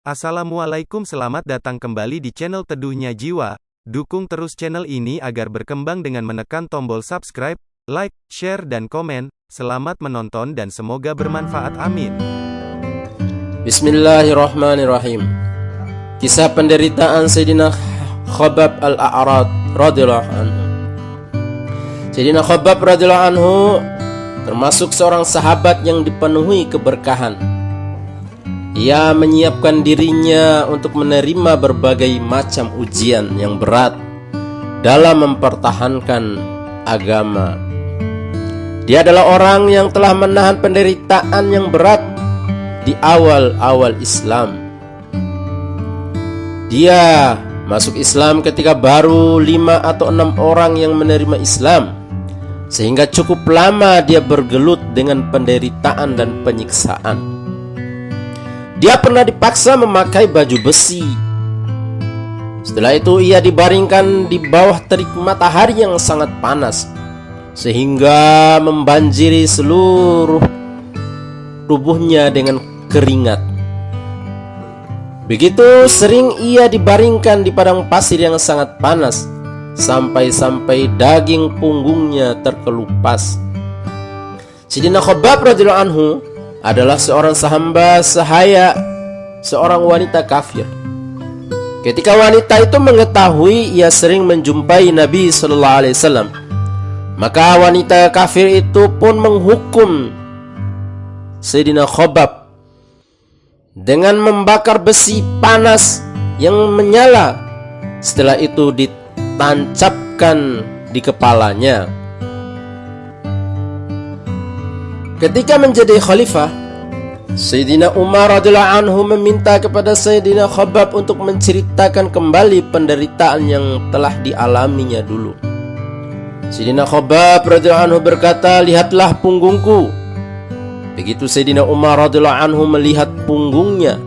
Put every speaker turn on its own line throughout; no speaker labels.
Assalamualaikum, selamat datang kembali di channel Teduhnya Jiwa. Dukung terus channel ini agar berkembang dengan menekan tombol subscribe, like, share dan komen. Selamat menonton dan semoga bermanfaat, amin.
Bismillahirrahmanirrahim. Kisah penderitaan Sayyidina Khabbab al-A'rad radhiyallahu anhu. Sayyidina Khabbab radhiyallahu anhu termasuk seorang sahabat yang dipenuhi keberkahan. Ia menyiapkan dirinya untuk menerima berbagai macam ujian yang berat dalam mempertahankan agama. Dia adalah orang yang telah menahan penderitaan yang berat di awal-awal Islam. Dia masuk Islam ketika baru 5 atau 6 orang yang menerima Islam, sehingga cukup lama dia bergelut dengan penderitaan dan penyiksaan. Dia pernah dipaksa memakai baju besi. Setelah itu ia dibaringkan di bawah terik matahari yang sangat panas, sehingga membanjiri seluruh tubuhnya dengan keringat. Begitu sering ia dibaringkan di padang pasir yang sangat panas, sampai-sampai daging punggungnya terkelupas. Sayyidina Khabbab radhiyallahu anhu adalah seorang hamba sahaya seorang wanita kafir. Ketika wanita itu mengetahui ia sering menjumpai Nabi sallallahu alaihi wasallam, maka wanita kafir itu pun menghukum Sayyidina Khabbab dengan membakar besi panas yang menyala. Setelah itu ditancapkan di kepalanya. Ketika menjadi khalifah, Sayyidina Umar radhiyallahu anhu meminta kepada Sayyidina Khabbab untuk menceritakan kembali penderitaan yang telah dialaminya dulu. Sayyidina Khabbab radhiyallahu anhu berkata, "Lihatlah punggungku." Begitu Sayyidina Umar radhiyallahu anhu melihat punggungnya,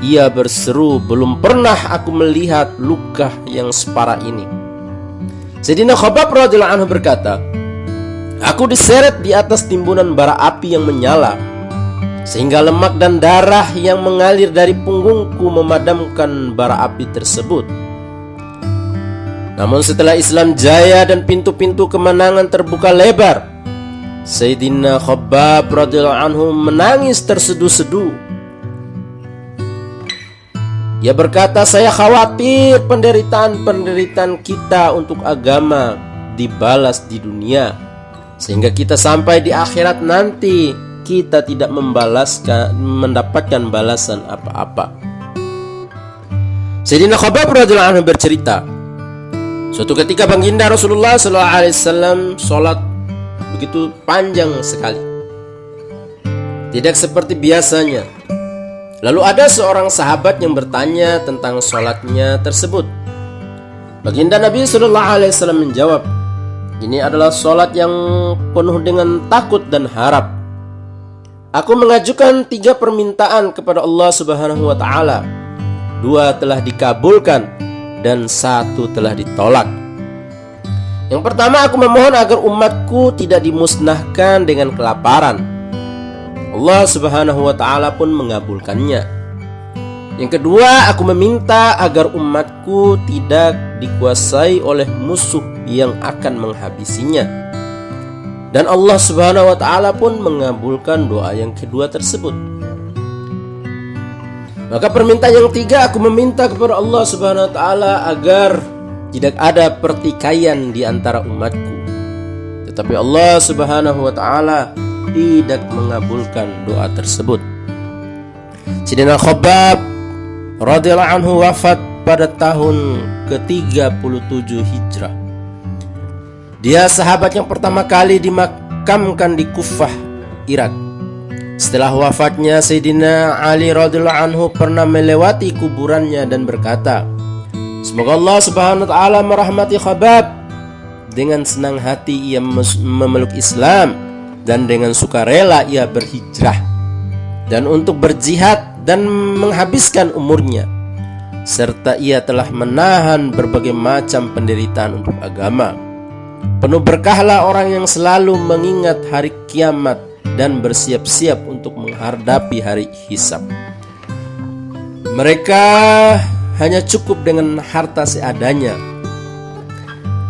ia berseru, "Belum pernah aku melihat luka yang separah ini." Sayyidina Khabbab radhiyallahu anhu berkata, "Aku diseret di atas timbunan bara api yang menyala, sehingga lemak dan darah yang mengalir dari punggungku memadamkan bara api tersebut. Namun setelah Islam jaya dan pintu-pintu kemenangan terbuka lebar, Sayyidina Khabbab radhiyallahu anhu menangis terseduh-seduh. Ia berkata, "Saya khawatir penderitaan-penderitaan kita untuk agama dibalas di dunia, sehingga kita sampai di akhirat nanti kita tidak mendapatkan balasan apa-apa." Sayyidina Khabbab radhiyallahu anhu bercerita, suatu ketika baginda Rasulullah sallallahu alaihi wasallam sholat begitu panjang sekali, tidak seperti biasanya. Lalu ada seorang sahabat yang bertanya tentang sholatnya tersebut. Baginda Nabi sallallahu alaihi wasallam menjawab, "Ini adalah sholat yang penuh dengan takut dan harap. Aku mengajukan 3 permintaan kepada Allah subhanahu wa ta'ala. 2 telah dikabulkan dan 1 telah ditolak. Yang pertama, aku memohon agar umatku tidak dimusnahkan dengan kelaparan. Allah subhanahu wa ta'ala pun mengabulkannya. Yang kedua, aku meminta agar umatku tidak dikuasai oleh musuh yang akan menghabisinya. Dan Allah subhanahu wa ta'ala pun mengabulkan doa yang kedua tersebut. Maka permintaan yang 3, aku meminta kepada Allah subhanahu wa ta'ala agar tidak ada pertikaian di antara umatku. Tetapi Allah subhanahu wa ta'ala tidak mengabulkan doa tersebut." Sayyidina Khabbab radhiyallahu anhu wafat pada tahun ke-37 Hijrah. Dia sahabat yang pertama kali dimakamkan di Kufah, Irak. Setelah wafatnya, Sayyidina Ali radhiyallahu anhu pernah melewati kuburannya dan berkata, "Semoga Allah subhanahu wa ta'ala merahmati Khabbab." Dengan senang hati ia memeluk Islam, dan dengan sukarela ia berhijrah dan untuk berjihad dan menghabiskan umurnya, serta ia telah menahan berbagai macam penderitaan untuk agama. Penuh berkahlah orang yang selalu mengingat hari kiamat dan bersiap-siap untuk menghadapi hari hisab. Mereka hanya cukup dengan harta seadanya,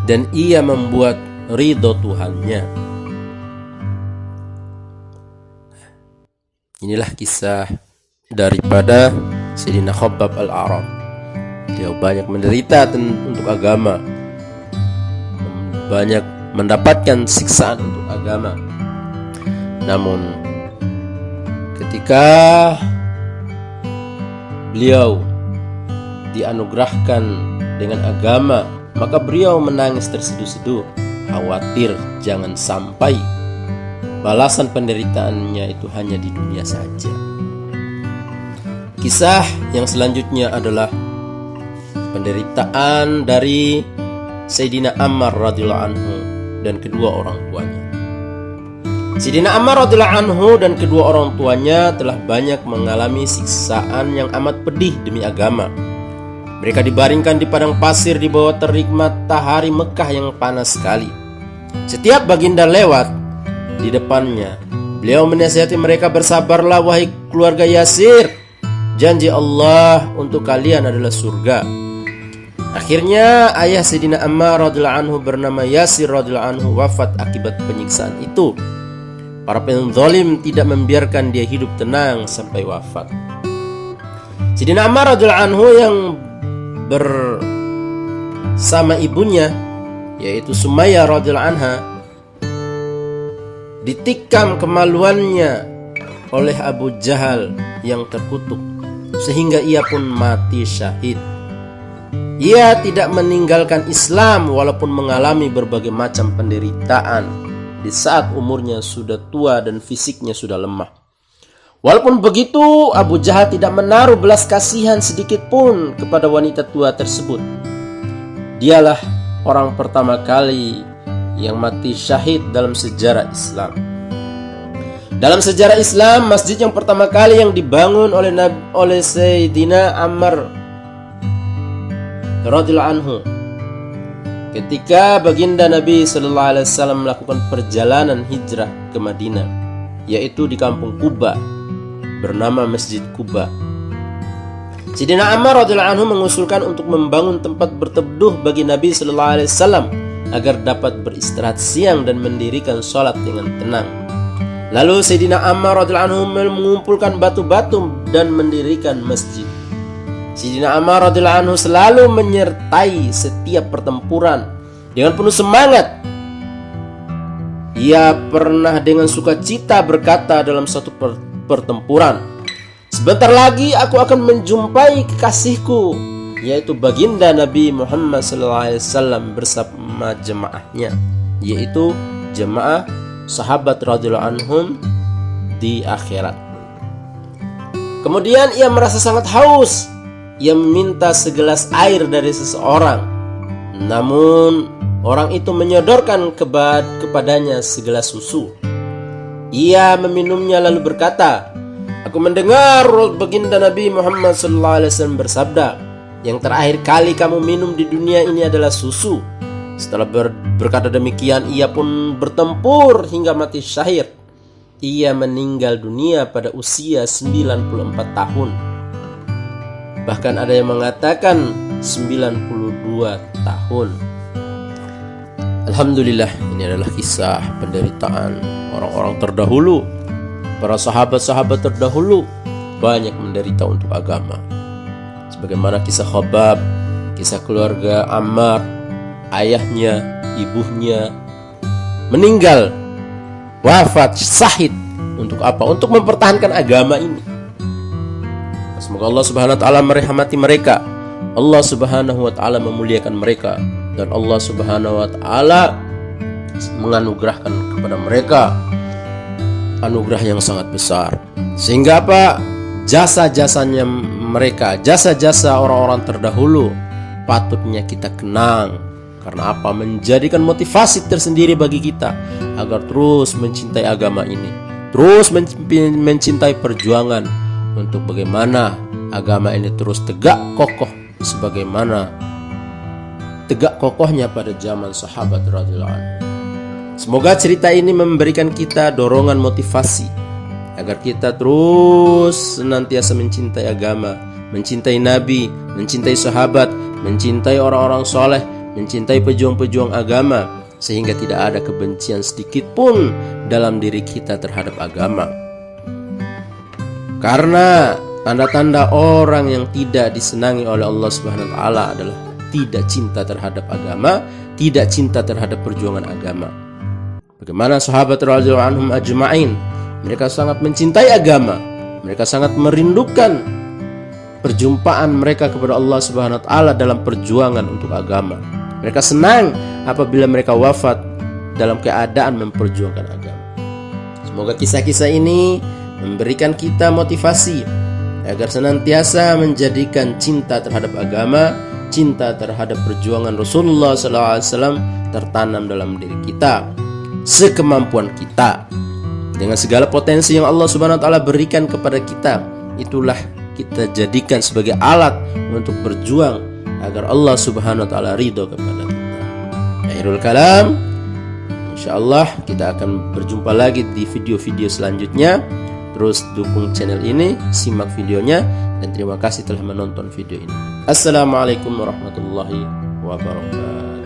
dan ia membuat ridho Tuhannya. Inilah kisah daripada Sayyidina Khabbab Al-Arab. Dia banyak menderita untuk agama, banyak mendapatkan siksaan untuk agama. Namun ketika beliau dianugerahkan dengan agama, maka beliau menangis terseduh-seduh, khawatir jangan sampai balasan penderitaannya itu hanya di dunia saja. Kisah yang selanjutnya adalah penderitaan dari Sayyidina Ammar radhiyallahu anhu dan kedua orang tuanya. Sayyidina Ammar radhiyallahu anhu dan kedua orang tuanya telah banyak mengalami siksaan yang amat pedih demi agama. Mereka dibaringkan di padang pasir di bawah terik matahari Mekah yang panas sekali. Setiap baginda lewat di depannya, beliau menasihati mereka, "Bersabarlah wahai keluarga Yasir, janji Allah untuk kalian adalah surga." Akhirnya ayah Sayyidina Ammar radhiyallahu anhu bernama Yasir radhiyallahu anhu wafat akibat penyiksaan itu. Para penzalim tidak membiarkan dia hidup tenang sampai wafat. Sayyidina Ammar radhiyallahu anhu yang bersama ibunya yaitu Sumayyah radhiyallahu anha ditikam kemaluannya oleh Abu Jahal yang terkutuk sehingga ia pun mati syahid. Ia tidak meninggalkan Islam walaupun mengalami berbagai macam penderitaan di saat umurnya sudah tua dan fisiknya sudah lemah. Walaupun begitu, Abu Jahal tidak menaruh belas kasihan sedikit pun kepada wanita tua tersebut. Dialah orang pertama kali yang mati syahid dalam sejarah Islam. Dalam sejarah Islam, masjid yang pertama kali yang dibangun oleh Sayyidina Ammar radhiyallahu anhu ketika baginda Nabi sallallahu alaihi wasallam melakukan perjalanan hijrah ke Madinah, yaitu di kampung Quba bernama Masjid Quba. Sayyidina Ammar radhiyallahu anhu mengusulkan untuk membangun tempat berteduh bagi Nabi sallallahu alaihi wasallam agar dapat beristirahat siang dan mendirikan sholat dengan tenang. Lalu Sayyidina Ammar radhiyallahu anhu mengumpulkan batu-batu dan mendirikan masjid. Sayyidina Ammar radhiyallahu anhu selalu menyertai setiap pertempuran dengan penuh semangat. Ia pernah dengan sukacita berkata dalam suatu pertempuran, "Sebentar lagi aku akan menjumpai kekasihku, yaitu baginda Nabi Muhammad SAW bersama jemaahnya, yaitu jemaah sahabat radhiyallahu anhum di akhirat." Kemudian ia merasa sangat haus. Ia meminta segelas air dari seseorang. Namun orang itu menyodorkan kepadanya segelas susu. Ia meminumnya lalu berkata, "Aku mendengar baginda Nabi Muhammad SAW bersabda, yang terakhir kali kamu minum di dunia ini adalah susu." Setelah berkata demikian, ia pun bertempur hingga mati syahid. Ia meninggal dunia pada usia 94 tahun. Bahkan ada yang mengatakan 92 tahun. Alhamdulillah, ini adalah kisah penderitaan orang-orang terdahulu. Para sahabat-sahabat terdahulu banyak menderita untuk agama. Sebagaimana kisah Khabbab, kisah keluarga Ammar, ayahnya, ibunya meninggal, wafat, syahid. Untuk apa? Untuk mempertahankan agama ini. Semoga Allah Subhanahu wa taala merahmati mereka. Allah Subhanahu wa taala memuliakan mereka, dan Allah Subhanahu wa taala menganugerahkan kepada mereka anugerah yang sangat besar. Sehingga apa? Jasa-jasanya mereka, jasa-jasa orang-orang terdahulu patutnya kita kenang. Karena apa? Menjadikan motivasi tersendiri bagi kita agar terus mencintai agama ini, terus mencintai perjuangan untuk bagaimana agama ini terus tegak kokoh sebagaimana tegak kokohnya pada zaman sahabat radhiyallahu anhu. Semoga cerita ini memberikan kita dorongan motivasi agar kita terus senantiasa mencintai agama, mencintai Nabi, mencintai sahabat, mencintai orang-orang soleh, mencintai pejuang-pejuang agama, sehingga tidak ada kebencian sedikit pun dalam diri kita terhadap agama. Karena tanda-tanda orang yang tidak disenangi oleh Allah Subhanahu wa taala adalah tidak cinta terhadap agama, tidak cinta terhadap perjuangan agama. Bagaimana sahabat radhiyallahu anhum ajma'in, mereka sangat mencintai agama, mereka sangat merindukan perjumpaan mereka kepada Allah Subhanahu wa taala dalam perjuangan untuk agama. Mereka senang apabila mereka wafat dalam keadaan memperjuangkan agama. Semoga kisah-kisah ini memberikan kita motivasi agar senantiasa menjadikan cinta terhadap agama, cinta terhadap perjuangan Rasulullah SAW tertanam dalam diri kita sekemampuan kita. Dengan segala potensi yang Allah Subhanahu wa taala berikan kepada kita, itulah kita jadikan sebagai alat untuk berjuang agar Allah Subhanahu wa taala ridho kepada kita. Akhirul kalam, insyaallah kita akan berjumpa lagi di video-video selanjutnya. Terus dukung channel ini, simak videonya, dan terima kasih telah menonton video ini. Assalamualaikum warahmatullahi wabarakatuh.